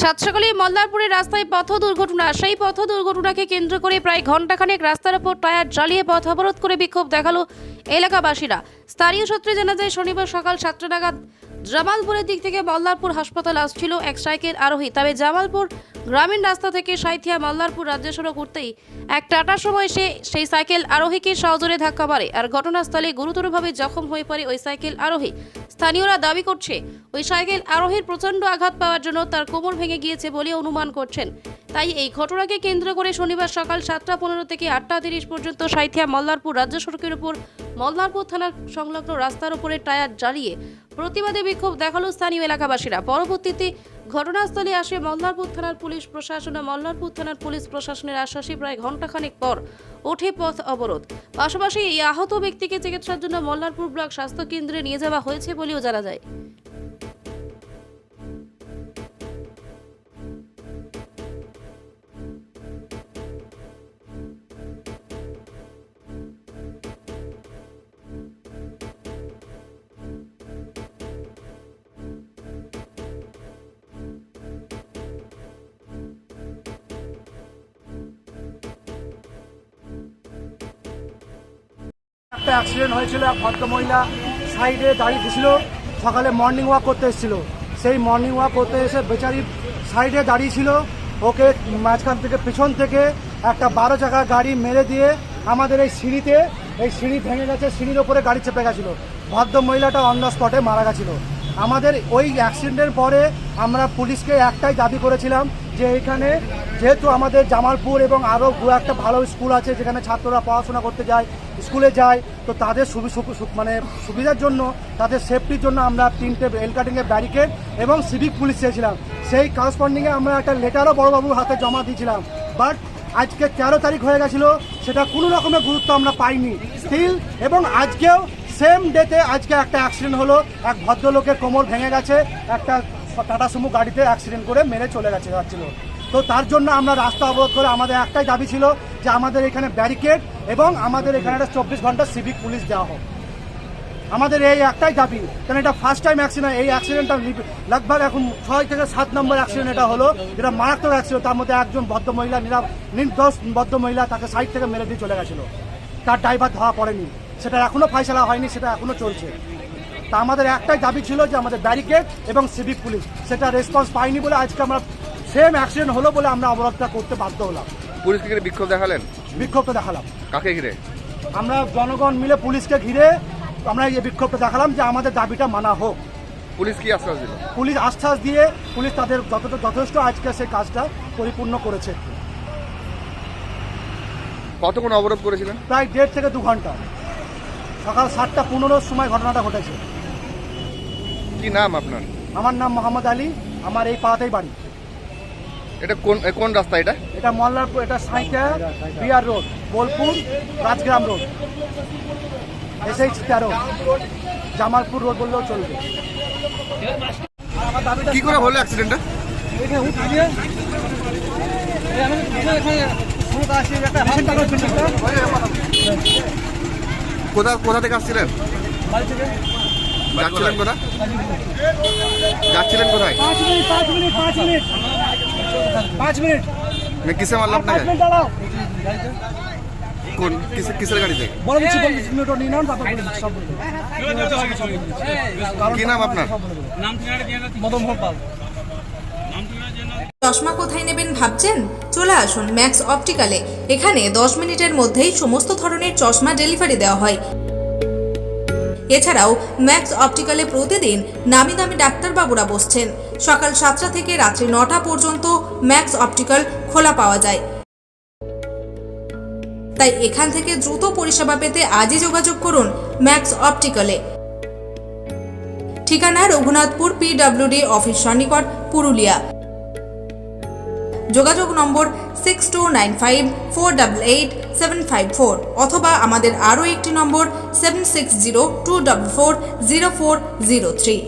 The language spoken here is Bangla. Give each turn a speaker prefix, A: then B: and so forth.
A: সাত সকালে মল্লারপুরের রাস্তায় পথ দুর্ঘটনা। সেই পথ দুর্ঘটনাকে কেন্দ্র করে প্রায় ঘণ্টাখানেক রাস্তার ওপর টায়ার জ্বালিয়ে পথ অবরোধ করে বিক্ষোভ দেখালো এলাকাবাসীরা। স্থানীয় সূত্রে জানা যায়, শনিবার সকাল 7টা নাগাদ জামালপুরের দিক থেকে মল্লারপুর হাসপাতাল আসছিল এক সাইকেল আরোহী। তবে জামালপুর গ্রামীণ রাস্তা থেকে সাঁইথিয়া মল্লারপুর রাজ্য সড়ক উঠতেই এক টাটার সময় সেই সাইকেল আরোহীকে সজোরে ধাক্কা মারে, আর ঘটনাস্থলে গুরুতরভাবে জখম হয়ে পড়ে ওই সাইকেল আরোহী। স্থানীয়রা দাবি করছে, ওই সাইকেল আরোহীর প্রচণ্ড আঘাত পাওয়ার জন্য তার কোমর ভেঙে গিয়েছে বলে অনুমান করছেন। তাই এই ঘটনাকে কেন্দ্র করে শনিবার সকাল 7:15 থেকে 8:30 পর্যন্ত সাঁইথিয়া মল্লারপুর রাজ্য সড়কের উপর মল্লারপুর থানার সংলগ্ন রাস্তার উপরে টায়ার জ্বালিয়ে প্রতিবাদে বিক্ষোভ দেখালো স্থানীয় এলাকাবাসীরা। পরবর্তীতে ঘটনাস্থলে আসে মল্লারপুর থানার পুলিশ প্রশাসন ও মল্লারপুর থানার পুলিশ প্রশাসনের আশ্বাসে প্রায় ঘণ্টাখানেক পর ওঠে পথ অবরোধ। পাশাপাশি এই আহত ব্যক্তিকে চিকিৎসার জন্য মল্লারপুর ব্লক স্বাস্থ্য কেন্দ্রে নিয়ে যাওয়া হয়েছে বলেও জানা যায়।
B: একটা অ্যাক্সিডেন্ট হয়েছিল। এক ভদ্রমহিলা সাইডে দাঁড়িয়ে ছিল, সকালে মর্নিং ওয়াক করতে এসেছিল। সেই মর্নিং ওয়াক করতে এসে বেচারি সাইডে দাঁড়িয়েছিল, ওকে মাঝখান থেকে পেছন থেকে একটা 12 চাকা গাড়ি মেরে দিয়ে আমাদের এই সিঁড়ি ভেঙে গেছে, সিঁড়ির ওপরে গাড়ি চেপে গেছিলো। ভদ্রমহিলাটা অন দ্য স্পটে মারা গেছিলো। আমাদের ওই অ্যাক্সিডেন্টের পরে আমরা পুলিশকে একটাই দাবি করেছিলাম যে এইখানে যেহেতু আমাদের জামালপুর এবং আরও দু একটা ভালো স্কুল আছে যেখানে ছাত্ররা পড়াশোনা করতে যায়, স্কুলে যায়, তো তাদের সুবিধার জন্য, তাদের সেফটির জন্য আমরা 3টে এল কাটিংয়ের ব্যারিকেড এবং সিভিক পুলিশ চেয়েছিলাম। সেই করসপন্ডিংয়ে আমরা একটা লেটারও বড়বাবুর হাতে জমা দিয়েছিলাম। বাট আজকে 13 তারিখ হয়ে গেছিলো, সেটা কোনো রকমের গুরুত্ব আমরা পাইনি স্টিল। এবং আজকেও সেম ডেতে আজকে একটা অ্যাক্সিডেন্ট হলো। এক ভদ্রলোকের কোমর ভেঙে গেছে, একটা টাটা সুমো গাড়িতে অ্যাক্সিডেন্ট করে মেরে চলে যাচ্ছিল। তো তার জন্য আমরা রাস্তা অবরোধ করে আমাদের একটাই দাবি ছিল যে আমাদের এখানে ব্যারিকেড এবং আমাদের এখানে একটা 24 ঘন্টা সিভিক পুলিশ দেওয়া হোক। আমাদের এই একটাই দাবি, কারণ এটা ফার্স্ট টাইম অ্যাক্সিডেন্ট। এই অ্যাক্সিডেন্টটা লগভগ এখন 6 থেকে 7 নম্বর অ্যাক্সিডেন্ট এটা হলো, যেটা মারাত্মক অ্যাক্সিডেন্ট। তার মধ্যে একজন ভদ্রমহিলা, নির্দোষ ভদ্রমহিলা, তাকে সাইড থেকে মেরে দিয়ে চলে গেছিলো। তার ড্রাইভার ধরা পড়েনি, সেটা এখনও ফয়সালা হয়নি, সেটা এখনও চলছে। তা আমাদের একটাই দাবি ছিল যে আমাদের ব্যারিকেড এবং সিভিক পুলিশ, সেটা রেসপন্স পাইনি বলে আজকে আমরা সেম অ্যাক্সিডেন্ট হলো বলে আমরা অবরোধটা করতে বাধ্য হলাম।
C: পুলিশকে ঘিরে বিক্ষোভ দেখালেন?
B: বিক্ষোভটা দেখালাম।
C: কাকে ঘিরে?
B: আমরা জনগণ মিলে পুলিশকে ঘিরে আমরা এই বিক্ষোভটা দেখালাম যে আমাদের দাবিটা মানা হোক।
C: পুলিশ কি আশ্বাস দিল?
B: পুলিশ আশ্বাস দিয়ে পুলিশ তাদের যথেষ্ট আজকে সেই কাজটা পরিপূর্ণ করেছে।
C: কতক্ষণ অবরোধ করেছিলেন?
B: প্রায় 1.5 থেকে 2 ঘন্টা। সকাল 7:15 সময় ঘটনাটা ঘটেছে।
C: কি নাম আপনার?
B: আমার নাম মোহাম্মদ আলী, আমার এই পাড়াতেই বাড়ি।
C: এটা কোন রাস্তা? এটা
B: মল্লারপুর, এটা Sainthia BR road, Bolpur Rajgram road, SH 13 Jamalpur road বললেও চলবে।
C: কি করে হলো অ্যাক্সিডেন্টটা? কোথা থেকে আসছিলেন? যাচ্ছিলেন কোথায়?
B: 5 মিনিট।
C: কিসে মারলাম আপনাকে? কিসের গাড়িতে? কি নাম আপনার?
D: চশমা কোথায় নেবেন ভাবছেন? চলে আসুন ম্যাক্স অপটিক্যালে। এখানে 10 মিনিটের মধ্যেই সমস্ত ধরনের চশমা ডেলিভারি দেওয়া হয়। এছাড়াও ম্যাক্স অপটিক্যালে প্রতিদিন নামি দামি ডাক্তারবাবুরা বসছেন। সকাল 7টা থেকে রাত্রি 9টা পর্যন্ত ম্যাক্স অপটিক্যাল খোলা পাওয়া যায়। তাই এখান থেকে দ্রুত পরিষেবা পেতে আজই যোগাযোগ করুন ম্যাক্স অপটিক্যালে। ঠিকানা রঘুনাথপুর PWD অফিস সন্নিকট, পুরুলিয়া। যোগাযোগ নম্বর 6295488754 অথবা আমাদের আরও একটি নম্বর 7602440403।